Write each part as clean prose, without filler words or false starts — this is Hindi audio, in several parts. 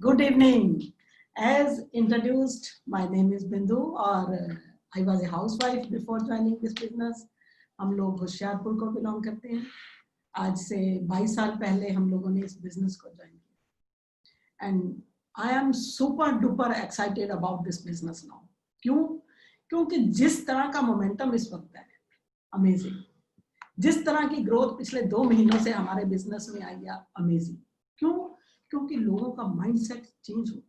Good evening. As introduced, my name is Bindu और I was a housewife before joining this business. हम लोग होशियारपुर को बिलोंग करते हैं. आज से 22 साल पहले हम लोगों ने इस बिजनेस को ज्वाइन किया. And I am super duper excited about this business now. क्यों? क्योंकि जिस तरह का मोमेंटम इस वक्त है, अमेजिंग. जिस तरह की ग्रोथ पिछले 2 महीनों से हमारे बिजनेस में आई है, अमेजिंग. क्यों? क्योंकि लोगों का माइंडसेट चेंज हो रहा है.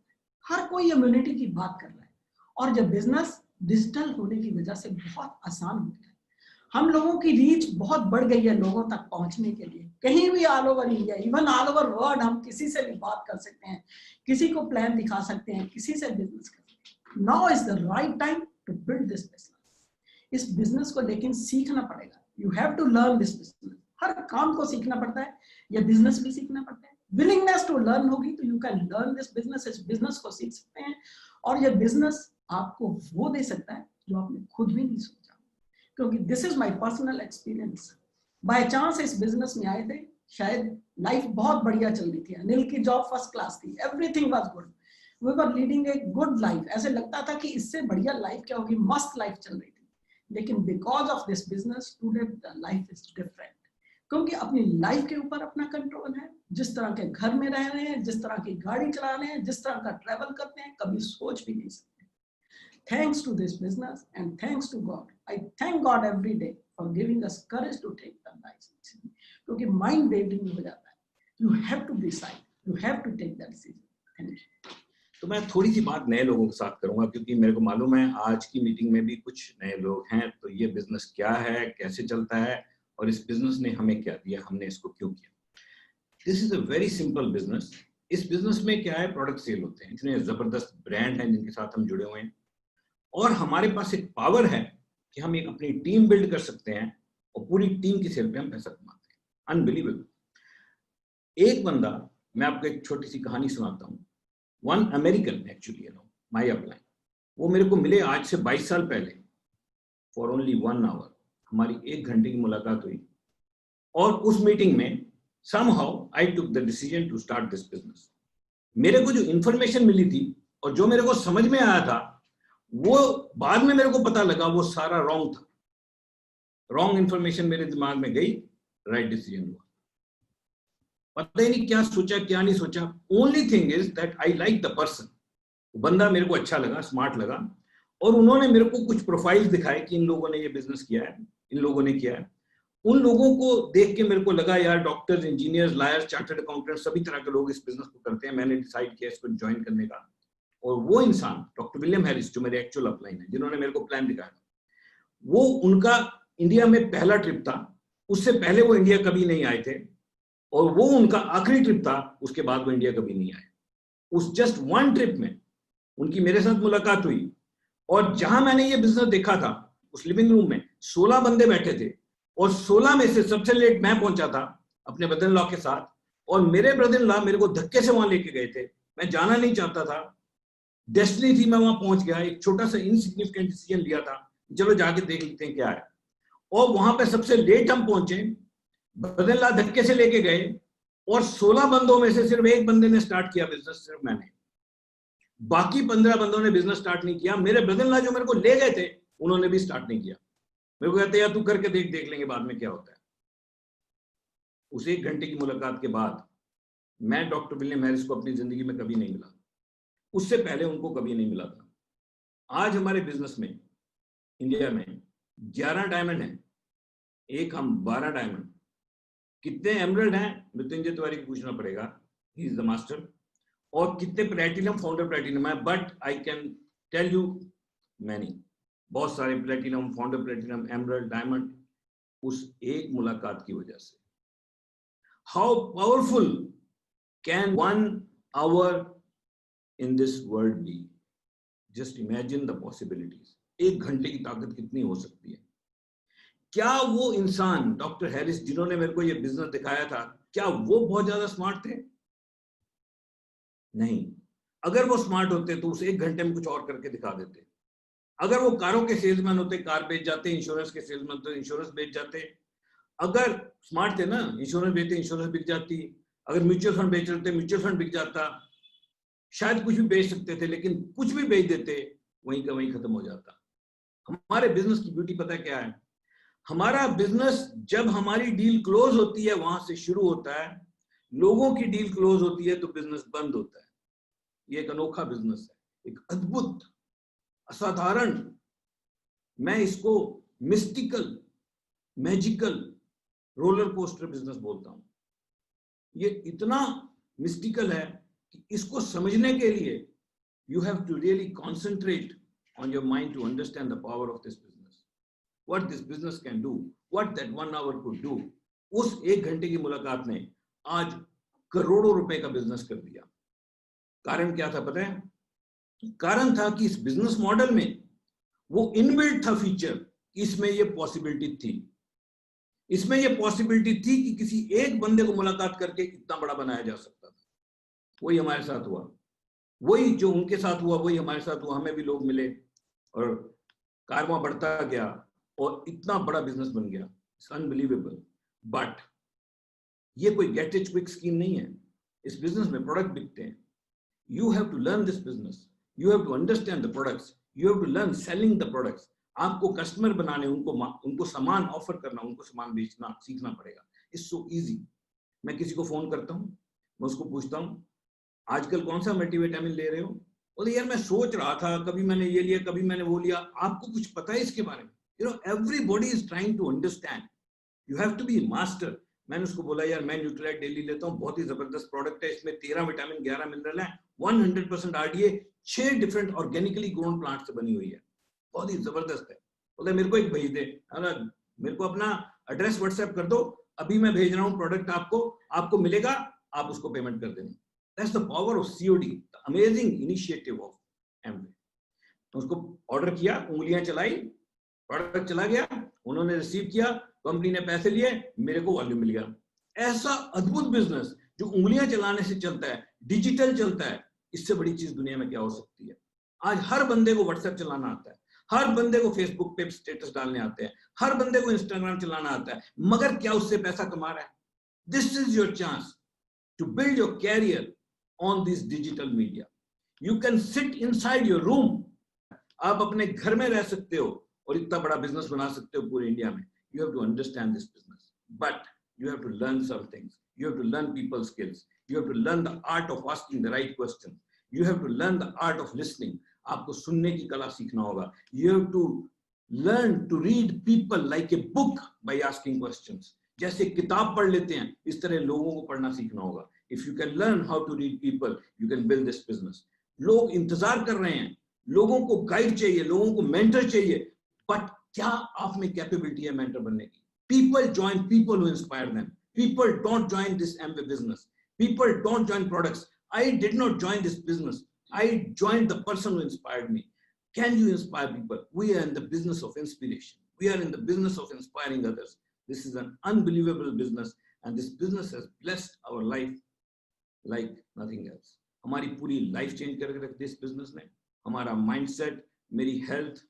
हर कोई इम्यूनिटी की बात कर रहा है और जब बिजनेस डिजिटल होने की वजह से बहुत आसान हो गया है. हम लोगों की रीच बहुत बढ़ गई है लोगों तक पहुंचने के लिए. कहीं भी all over India, even all over world हम किसी से भी बात कर सकते हैं, किसी को प्लान दिखा सकते हैं, किसी से बिजनेस कर सकते हैं. Now is the right time to build this business. इस बिजनेस को लेकिन सीखना पड़ेगा. You have to learn this business. हर काम को सीखना पड़ता है, यह बिजनेस भी सीखना पड़ता है. विलिंगनेस टू लर्न होगी तो you can learn this business. इस बिजनेस को सीख सकते हैं और यह बिजनेस आपको वो दे सकता है जो आपने खुद भी नहीं सोचा. क्योंकि this is my personal experience. By chance इस बिजनेस में आए थे, शायद लाइफ बहुत बढ़िया चल रही थी, अनिल की जॉब फर्स्ट क्लास थी, everything was good, we were leading a good life. ऐसे लगता था कि इससे बढ़िया लाइफ क्या होगी, मस्त लाइफ चल रही थी. लेकिन because of this business today life is different. क्योंकि अपनी लाइफ के ऊपर अपना कंट्रोल है. जिस तरह के घर में रह रहे हैं, जिस तरह की गाड़ी चला रहे हैं, जिस तरह का ट्रैवल करते हैं, कभी सोच भी नहीं सकते. Thanks to this business and thanks to God, I thank God every day for giving us courage to take the decision. क्योंकि माइंड वेवरिंग हो जाता है. You have to decide, you have to take that decision. Thank you. तो मैं थोड़ी सी बात नए लोगों के साथ करूंगा क्योंकि मेरे को मालूम है आज की मीटिंग में भी कुछ नए लोग हैं. तो ये बिजनेस क्या है, कैसे चलता है और इस बिजनेस ने हमें क्या दिया, हमने इसको क्यों किया. This is a very simple business. इस बिजनेस में क्या है, प्रोडक्ट सेल होते हैं. इतने जबरदस्त ब्रांड हैं जिनके साथ हम जुड़े हुए हैं और हमारे पास एक पावर है कि हम एक अपनी टीम बिल्ड कर सकते हैं और पूरी टीम की सेल पे हम पैसा कमाते हैं. अनबिलीवेबल. एक बंदा, मैं आपको एक छोटी सी कहानी सुनाता हूँ. वन अमेरिकन एक्चुअली, माई अपलाइन, वो मेरे को मिले आज से 22 साल पहले फॉर ओनली 1 आवर. हमारी 1 घंटे की मुलाकात हुई और उस मीटिंग में somehow I took the decision to start this business. मेरे को जो इंफॉर्मेशन मिली थी और जो मेरे को समझ में आया था वो बाद में मेरे को पता लगा वो सारा रॉन्ग था. रॉन्ग इंफॉर्मेशन मेरे दिमाग में गई, राइट डिसीजन हुआ. पता ही नहीं क्या सोचा क्या नहीं सोचा. Only thing is that I like the person. बंदा मेरे को अच्छा लगा, स्मार्ट लगा और उन्होंने मेरे को कुछ प्रोफाइल्स दिखाए कि इन लोगों ने ये बिजनेस किया है, इन लोगों ने किया है. उन लोगों को देख के मेरे को लगा यार doctors, engineers, lawyers, chartered accountant, सभी तरह के लोग इस बिजनेस को करते हैं. मैंने डिसाइड किया इसको ज्वाइन करने का. और वो इंसान डॉक्टर विलियम हैरिस जो मेरे एक्चुअल अपलाइन है, जिन्होंने मेरे को प्लान दिखाया, वो उनका इंडिया में पहला ट्रिप था. उससे पहले वो इंडिया कभी नहीं आए थे और वो उनका आखिरी ट्रिप था. उसके बाद वो इंडिया कभी नहीं आए. उस जस्ट 1 ट्रिप में उनकी मेरे साथ मुलाकात हुई और जहां मैंने ये बिजनेस देखा था उस लिविंग रूम में 16 बंदे बैठे थे और 16 में से सबसे लेट मैं पहुंचा था अपने ब्रदर इन लॉ के साथ. और मेरे ब्रदर इन लॉ मेरे को धक्के से वहां लेके गए थे. मैं जाना नहीं चाहता था, डेस्टिनी थी, मैं वहां पहुंच गया. एक छोटा सा इनसिग्निफिकेंट डिसीजन लिया था, चलो जाके देख लेते हैं क्या है. और वहां पे सबसे लेट हम पहुंचे. ब्रदर इन लॉ धक्के से लेके गए और 16 बंदों में से सिर्फ एक बंदे ने स्टार्ट किया बिजनेस, सिर्फ मैंने. बाकी 15 बंदों ने बिजनेस स्टार्ट नहीं किया. मेरे ब्रदर इन लॉ जो मेरे को ले गए थे उन्होंने भी स्टार्ट नहीं किया. मेरे को कहते यार तू करके देख लेंगे बाद में क्या होता है. उस 1 घंटे की मुलाकात के बाद मैं डॉक्टर विलियम हैरिस को अपनी जिंदगी में कभी नहीं मिला. उससे पहले उनको कभी नहीं मिला था. आज हमारे बिजनेस में इंडिया में 11 डायमंड हैं, एक हम 12 डायमंड. कितने एमरल्ड हैं मृत्युंजय तिवारी को पूछना पड़ेगा, ही इज द मास्टर. और कितने प्लेटिनम, फाउंडर प्लेटिनम है, but I can tell you many. बहुत सारे platinum, founder platinum, emerald, diamond उस एक मुलाकात की वजह से. How powerful can 1 hour in this world be? Just imagine the possibilities. 1 घंटे की ताकत कितनी हो सकती है. क्या वो इंसान डॉक्टर हैरिस जिन्होंने मेरे को ये बिजनेस दिखाया था, क्या वो बहुत ज्यादा स्मार्ट थे? नहीं. अगर वो स्मार्ट होते तो उस 1 घंटे में कुछ और करके दिखा देते. अगर वो कारों के सेल्समैन होते, कार बेच जाते. इंश्योरेंस के सेल्समैन होते, इंश्योरेंस बेच जाते. अगर स्मार्ट थे ना, इंश्योरेंस बेचते, इंश्योरेंस बिक जाती. अगर म्यूचुअल फंड बेच रहे थे, म्यूचुअल फंड बिक जाता. शायद कुछ भी बेच सकते थे, लेकिन कुछ भी बेच देते वहीं का वहीं खत्म हो जाता। हमारे बिजनेस की ब्यूटी पता है क्या है? हमारा बिजनेस जब हमारी डील क्लोज होती है वहां से शुरू होता है, लोगों की डील क्लोज होती है तो बिजनेस बंद होता है। ये एक अनोखा बिजनेस है, एक अद्भुत, असाधारण, मैं इसको mystical, magical roller coaster business बोलता हूं। ये इतना मिस्टिकल है कि इसको समझने के लिए you have to really concentrate on your mind to understand the power of this business, what this business can do, what that 1 hour could do. उस 1 घंटे की मुलाकात ने आज करोड़ों रुपए का बिजनेस कर दिया। कारण क्या था पता है? कारण था कि इस बिजनेस मॉडल में वो इनबिल्ट था फीचर, इसमें ये पॉसिबिलिटी थी, इसमें ये पॉसिबिलिटी थी कि किसी एक बंदे को मुलाकात करके इतना बड़ा बनाया जा सकता था। वही हमारे साथ हुआ, वही जो उनके साथ हुआ वही हमारे साथ हुआ। हमें भी लोग मिले और कारवां बढ़ता गया और इतना बड़ा बिजनेस बन गया। It's unbelievable. बट ये कोई गेट रिच क्विक स्कीम नहीं है। इस बिजनेस में प्रोडक्ट बिकते हैं। You have to learn this business, you have to understand the products, you have to learn selling the products. आपको कस्टमर बनाने, उनको सामान ऑफर करना, उनको सामान बेचना सीखना पड़ेगा। It's so easy. मैं किसी को फोन करता हूँ, मैं उसको पूछता हूँ आजकल कौन सा मल्टीविटामिन ले रहे हो? बोले यार मैं सोच रहा था, कभी मैंने ये लिया, कभी मैंने वो लिया। आपको कुछ पता है इसके बारे में? You know, everybody is trying to understand, you have to be master. मैंने उसको बोला यार मैं न्यूट्रीलाइट डेली लेता हूँ, बहुत ही जबरदस्त प्रोडक्ट है, इसमें 13 विटामिन 11 मिनरल है, 100% RDA, 6 different organically grown plant से बनी हुई है, बहुत ही जबरदस्त है। बोले मेरे को एक भेज दे, मेरे को अपना एड्रेस व्हाट्सएप कर दो, अभी मैं भेज रहा हूँ प्रोडक्ट आपको मिलेगा, आप उसको पेमेंट कर देना। That's the power of COD, the amazing initiative of Amway. उसको ऑर्डर किया, उंगलियां चलाई, प्रोडक्ट चला गया, उन्होंने रिसीव किया, कंपनी ने पैसे लिए, मेरे को वॉल्यूम मिल गया। ऐसा अद्भुत बिजनेस जो उंगलियां चलाने से चलता है, डिजिटल चलता है, इससे बड़ी चीज दुनिया में क्या हो सकती है? आज हर बंदे को व्हाट्सएप चलाना आता है, हर बंदे को फेसबुक पे स्टेटस डालने आते हैं, हर बंदे को इंस्टाग्राम चलाना आता है, मगर क्या उससे पैसा कमा रहा है? This is your chance to build your career on this digital media. You can sit inside your room. आप अपने घर में रह सकते हो और इतना बड़ा बिजनेस बना सकते हो पूरे इंडिया में। You have to understand this business, but you have to learn some things. You have to learn people skills. You have to learn the art of asking the right question. You have to learn the art of listening. आपको सुनने की कला सीखना होगा. You have to learn to read people like a book by asking questions. जैसे किताब पढ़ लेते हैं, इस तरह लोगों को पढ़ना सीखना होगा। If you can learn how to read people, you can build this business. लोग इंतजार कर रहे हैं, लोगों को गाइड चाहिए, लोगों को मेंटर चाहिए, बट क्या आप में कैपेबिलिटी है मेंटर बनने की? People join people who inspire them. People don't join this Amway business. People don't join products. I did not join this business. I joined the person who inspired me. Can you inspire people? We are in the business of inspiration. We are in the business of inspiring others. This is an unbelievable business, and this business has blessed our life like nothing else. हमारी पूरी लाइफ चेंज करके रख दी इस बिजनेस ने। हमारा माइंडसेट, मेरी हेल्थ,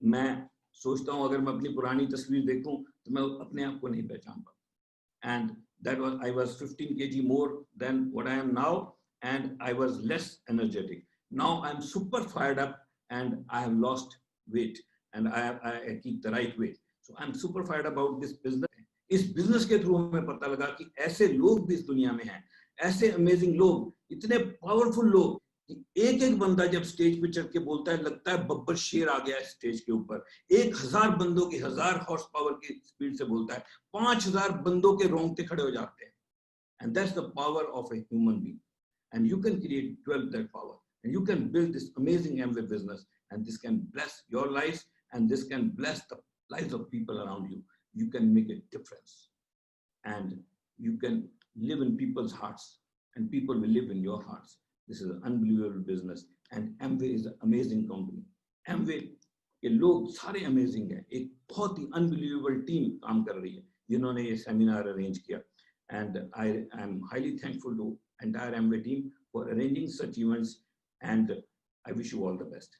मैं सोचता हूँ अगर मैं अपनी पुरानी तस्वीर देखूं तो मैं अपने आप को नहीं पहचान पाता। And that was, I was 15 kg more than what I am now, and I was less energetic. Now I'm super fired up and I have lost weight and I keep the right weight. So I'm super fired about this business. इस बिजनेस के थ्रू हमें पता लगा कि ऐसे लोग भी इस दुनिया में हैं, ऐसे अमेजिंग लोग, इतने पावरफुल लोग कि एक एक बंदा जब स्टेज पे चढ़ के बोलता है लगता है बब्बर शेर आ गया है स्टेज के ऊपर। 1000 बंदों की 1000 हॉर्स पावर की स्पीड से बोलता है, 5000 बंदों के रोंगटे खड़े हो जाते हैं। And that's the power of a human being. And you can develop that power. And you can build this amazing Amway business. And this can bless your lives. And this can bless the lives of people around you. You can make a difference. And you can live in people's hearts. And people will live in your hearts. This is an unbelievable business. And Amway is an amazing company. Amway, ये लोग सारे अमेजिंग हैं। एक बहुत ही अनबिलीवेबल टीम काम कर रही है जिन्होंने ये सेमिनार अरेंज किया। And I am highly thankful to entire Amway team for arranging such events, and I wish you all the best.